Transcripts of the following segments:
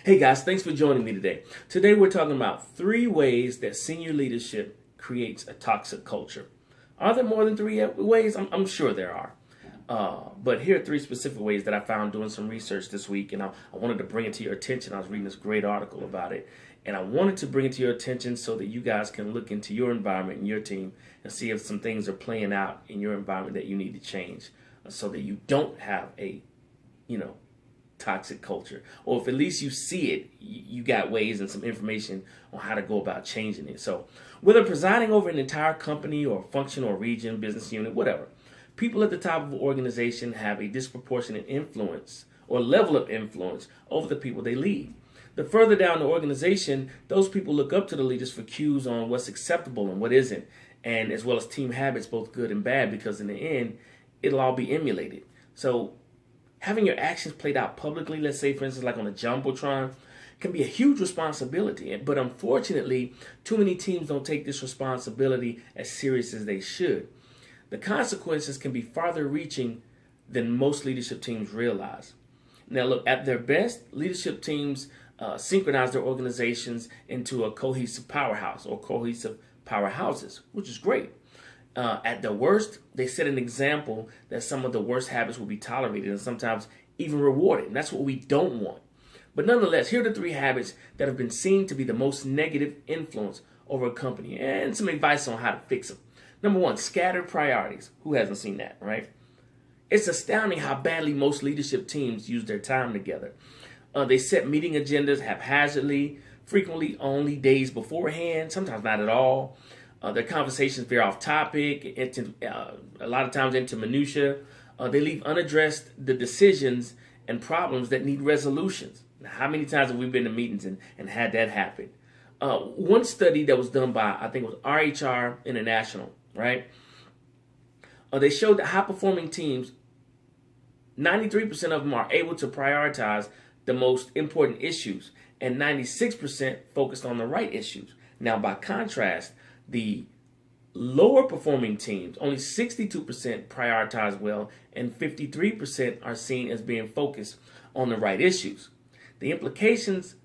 Hey guys, thanks for joining me today. Today we're talking about 3 ways that senior leadership creates a toxic culture. Are there more than 3 ways? I'm sure there are. But here are 3 specific ways that I found doing some research this week, and I wanted to bring it to your attention. I was reading this great article about it, and I wanted to bring it to your attention so that you guys can look into your environment and your team and see if some things are playing out in your environment that you need to change so that you don't have a, toxic culture, or if at least you see it, you got ways and some information on how to go about changing it. So whether presiding over an entire company or function or region, business unit, whatever, people at the top of an organization have a disproportionate influence or level of influence over the people they lead. The further down the organization, those people look up to the leaders for cues on what's acceptable and what isn't, and as well as team habits, both good and bad, because in the end, it'll all be emulated. So having your actions played out publicly, let's say, for instance, like on a Jumbotron, can be a huge responsibility. But unfortunately, too many teams don't take this responsibility as serious as they should. The consequences can be farther reaching than most leadership teams realize. Now, look, at their best, leadership teams synchronize their organizations into a cohesive powerhouse or cohesive powerhouses, which is great. At their worst, they set an example that some of the worst habits will be tolerated and sometimes even rewarded. And that's what we don't want. But nonetheless, here are the 3 habits that have been seen to be the most negative influence over a company and some advice on how to fix them. Number 1, scattered priorities. Who hasn't seen that, right? It's astounding how badly most leadership teams use their time together. They set meeting agendas haphazardly, frequently only days beforehand, sometimes not at all. Their conversations veer off topic, a lot of times into minutia. They leave unaddressed the decisions and problems that need resolutions. Now, how many times have we been to meetings and had that happen? One study that was done by, I think it was RHR International, right? They showed that high-performing teams, 93% of them are able to prioritize the most important issues, and 96% focused on the right issues. Now, by contrast, the lower performing teams, only 62% prioritize well, and 53% are seen as being focused on the right issues. The implications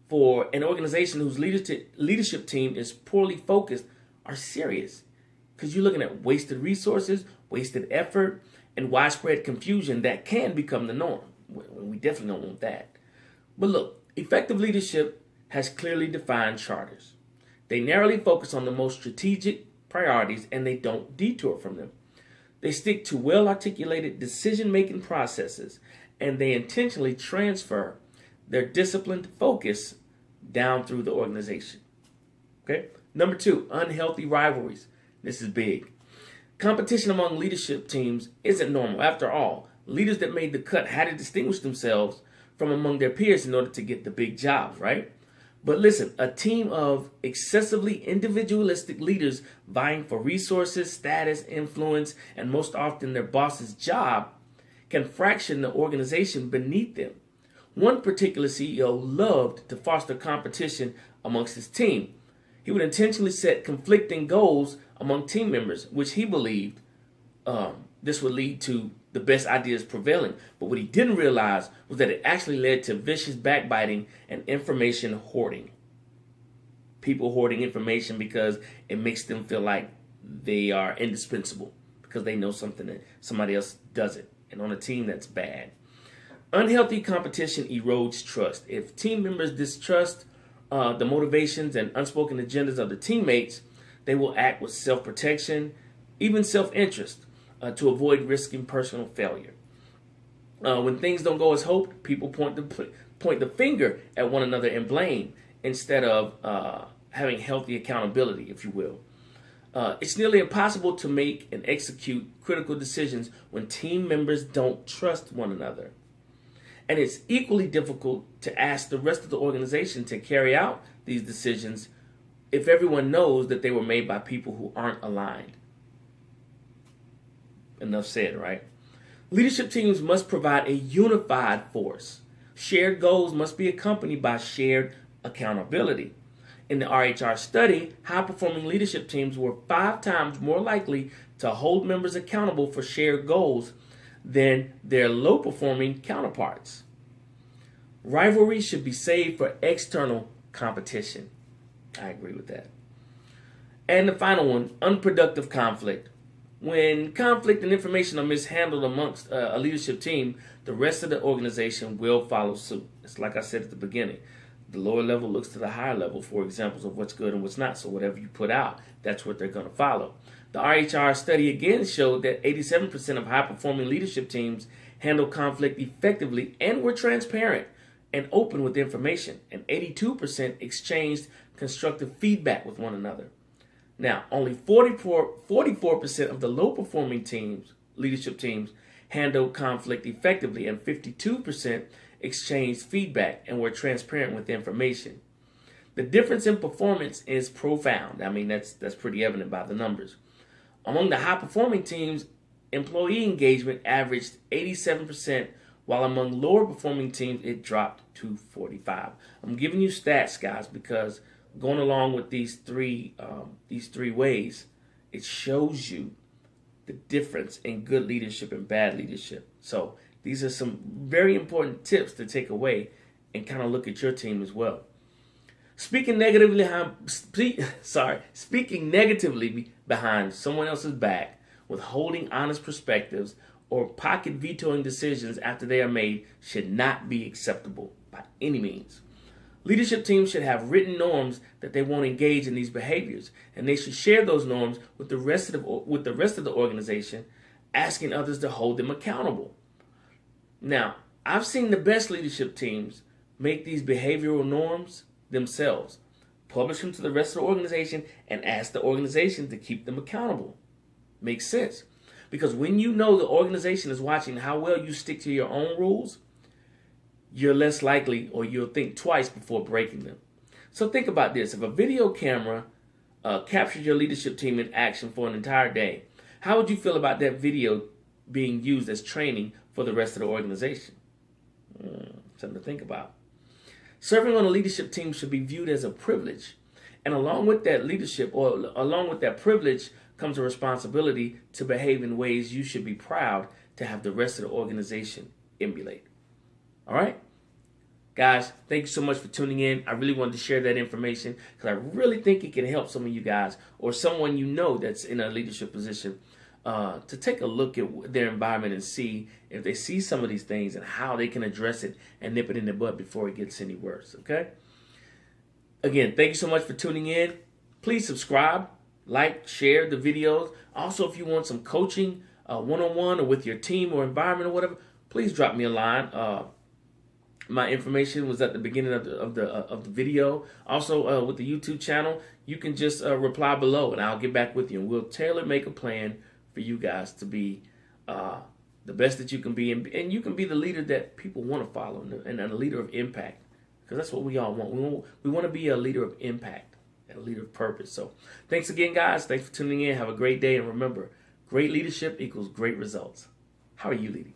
for an organization whose leadership team is poorly focused are serious, because you're looking at wasted resources, wasted effort, and widespread confusion that can become the norm. We definitely don't want that. But look, effective leadership has clearly defined charters. They narrowly focus on the most strategic priorities and they don't detour from them. They stick to well-articulated decision-making processes and they intentionally transfer their disciplined focus down through the organization. Okay? Number 2, unhealthy rivalries. This is big. Competition among leadership teams isn't normal. After all, leaders that made the cut had to distinguish themselves from among their peers in order to get the big jobs, right? But listen, a team of excessively individualistic leaders vying for resources, status, influence, and most often their boss's job can fraction the organization beneath them. One particular CEO loved to foster competition amongst his team. He would intentionally set conflicting goals among team members, which he believed this would lead to the best ideas prevailing. But what he didn't realize was that it actually led to vicious backbiting and information hoarding. People hoarding information because it makes them feel like they are indispensable because they know something that somebody else doesn't. And on a team, that's bad. Unhealthy competition erodes trust. If team members distrust the motivations and unspoken agendas of the teammates, they will act with self-protection, even self-interest, to avoid risking personal failure. When things don't go as hoped, people point the finger at one another and blame instead of having healthy accountability, if you will. It's nearly impossible to make and execute critical decisions when team members don't trust one another. And it's equally difficult to ask the rest of the organization to carry out these decisions if everyone knows that they were made by people who aren't aligned. Enough said, right? Leadership teams must provide a unified force. Shared goals must be accompanied by shared accountability. In the RHR study, high-performing leadership teams were 5 times more likely to hold members accountable for shared goals than their low-performing counterparts. Rivalry should be saved for external competition. I agree with that. And the final one, unproductive conflict. When conflict and information are mishandled amongst a leadership team, the rest of the organization will follow suit. It's like I said at the beginning. The lower level looks to the higher level for examples of what's good and what's not. So whatever you put out, that's what they're going to follow. The RHR study again showed that 87% of high-performing leadership teams handle conflict effectively and were transparent and open with information, and 82% exchanged constructive feedback with one another. Now, only 44% of the low-performing teams, leadership teams, handled conflict effectively, and 52% exchanged feedback and were transparent with information. The difference in performance is profound. I mean, that's pretty evident by the numbers. Among the high-performing teams, employee engagement averaged 87%, while among lower-performing teams, it dropped to 45%. I'm giving you stats, guys, because going along with these three ways, it shows you the difference in good leadership and bad leadership. So these are some very important tips to take away and kind of look at your team as well. Speaking negatively behind someone else's back, withholding honest perspectives, or pocket vetoing decisions after they are made should not be acceptable by any means. Leadership teams should have written norms that they won't engage in these behaviors, and they should share those norms with the rest of the organization, asking others to hold them accountable. Now, I've seen the best leadership teams make these behavioral norms themselves, publish them to the rest of the organization, and ask the organization to keep them accountable. Makes sense. Because when you know the organization is watching how well you stick to your own rules, you're less likely, or you'll think twice before breaking them. So think about this. If a video camera captured your leadership team in action for an entire day, how would you feel about that video being used as training for the rest of the organization? Something to think about. Serving on a leadership team should be viewed as a privilege. And along with that leadership, or along with that privilege, comes a responsibility to behave in ways you should be proud to have the rest of the organization emulate. All right? Guys, thank you so much for tuning in. I really wanted to share that information because I really think it can help some of you guys or someone you know that's in a leadership position to take a look at their environment and see if they see some of these things and how they can address it and nip it in the bud before it gets any worse, okay? Again, thank you so much for tuning in. Please subscribe, like, share the videos. Also, if you want some coaching one-on-one or with your team or environment or whatever, please drop me a line. My information was at the beginning of the video. Also, with the YouTube channel, you can just reply below, and I'll get back with you, and we'll make a plan for you guys to be the best that you can be, and you can be the leader that people want to follow, and a leader of impact, because that's what we all want. We want to be a leader of impact and a leader of purpose. So, thanks again, guys. Thanks for tuning in. Have a great day, and remember, great leadership equals great results. How are you leading?